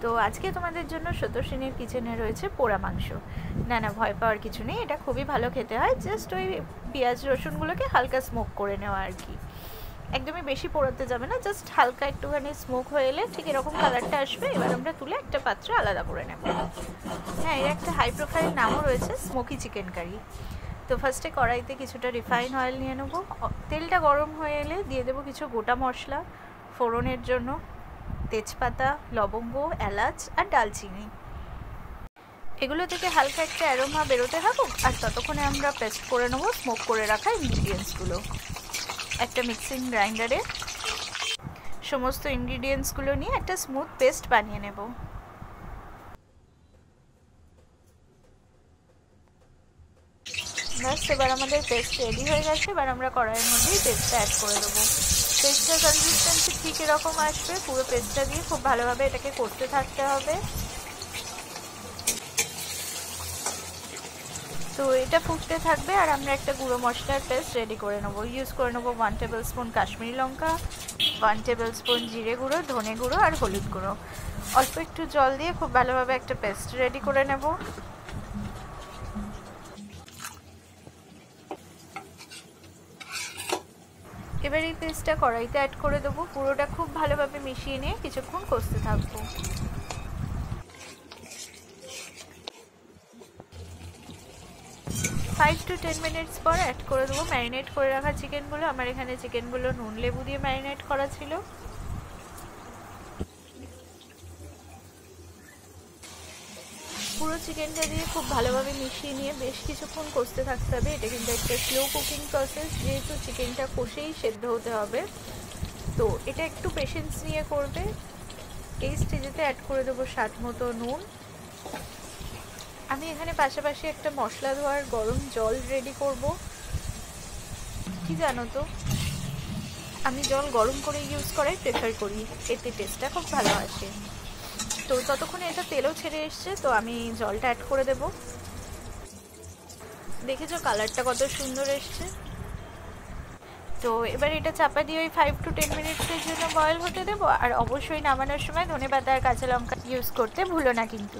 তো আজকে তোমাদের জন্য সতোষিনীর কিচেনে রয়েছে পোড়া মাংস। না না, ভয় পাওয়ার কিছু নেই, এটা খুবই ভালো খেতে হয়। জাস্ট ওই পেঁয়াজ রসুনগুলোকে হালকা স্মোক করে নেওয়া আর কি, একদমই বেশি পোড়াতে যাবে না, জাস্ট হালকা একটুখানি স্মোক হয়ে এলে ঠিক এরকম কালারটা আসবে। এবার আমরা তুলে একটা পাত্রে আলাদা করে নেব। হ্যাঁ, এর একটা হাই প্রোফাইল নামও রয়েছে, স্মোকি চিকেন কারি। তো ফার্স্টে কড়াইতে কিছুটা রিফাইন অয়েল নিয়ে নেবো। তেলটা গরম হয়ে এলে দিয়ে দেবো কিছু গোটা মশলা ফোড়নের জন্য, তেজপাতা, লবঙ্গ, এলাচ আর ডালচিনি। এগুলো থেকে হালকা একটা অ্যারোমা বেরোতে থাকুক, আর ততক্ষণে আমরা পেস্ট করে নেবো স্মোক করে রাখা ইনগ্রিডিয়েন্টসগুলো। একটা মিক্সিং গ্রাইন্ডারে সমস্ত ইনগ্রিডিয়েন্টসগুলো নিয়ে একটা স্মুথ পেস্ট বানিয়ে নেব। ব্যাস, এবার আমাদের পেস্ট রেডি হয়ে গেছে। এবার আমরা কড়াইয়ের মধ্যেই পেস্টটা অ্যাড করে দেবো। পেস্টটার কনসিস্টেন্সি ঠিক এরকম আসবে। পুরো পেস্টটা দিয়ে খুব ভালোভাবে এটাকে করতে থাকতে হবে। তো এটা ফুটতে থাকবে আর আমরা একটা গুঁড়ো মশলার পেস্ট রেডি করে নেবো। ইউজ করে নেবো 1 টেবিল স্পুন কাশ্মীরি লঙ্কা, 1 টেবিল স্পুন জিরে গুঁড়ো, ধনে গুঁড়ো আর হলুদ গুঁড়ো। অল্প একটু জল দিয়ে খুব ভালোভাবে একটা পেস্ট রেডি করে নেব। এবার এই পেস্টটা কড়াইতে অ্যাড করে দেবো। পুরোটা খুব ভালোভাবে মিশিয়ে নিয়ে কিছুক্ষণ কষতে থাকবো। 5 to 10 মিনিটস পর অ্যাড করে দেবো ম্যারিনেট করে রাখা চিকেনগুলো। আমার এখানে চিকেনগুলো নুন লেবু দিয়ে ম্যারিনেট করা ছিল। পুরো চিকেনটা দিয়ে খুব ভালোভাবে মিশিয়ে নিয়ে বেশ কিছুক্ষণ কষতে থাকতে হবে। এটা কিন্তু একটা স্লো কুকিং প্রসেস, যেহেতু চিকেনটা কষেই সেদ্ধ হতে হবে, তো এটা একটু পেশেন্স নিয়ে করবে। এই স্টেজেতে অ্যাড করে দেবো স্বাদ মতো নুন। আমি এখানে পাশাপাশি একটা মশলা ধোয়ার গরম জল রেডি করব। কি জানো তো, আমি জল গরম করে ইউজ করাই প্রেফার করি, এতে টেস্টটা খুব ভালো আসে। তো ততক্ষণে এটা তেলও ছেড়ে এসছে, তো আমি জলটা অ্যাড করে দেব। দেখেছো কালারটা কত সুন্দর এসছে। তো এবার এটা চাপা দিয়ে ওই 5 to 10 মিনিটসের জন্য বয়েল হতে দেবো। আর অবশ্যই নামানোর সময় ধনেপাতা আর কাঁচা লঙ্কা ইউজ করতে ভুলো না কিন্তু।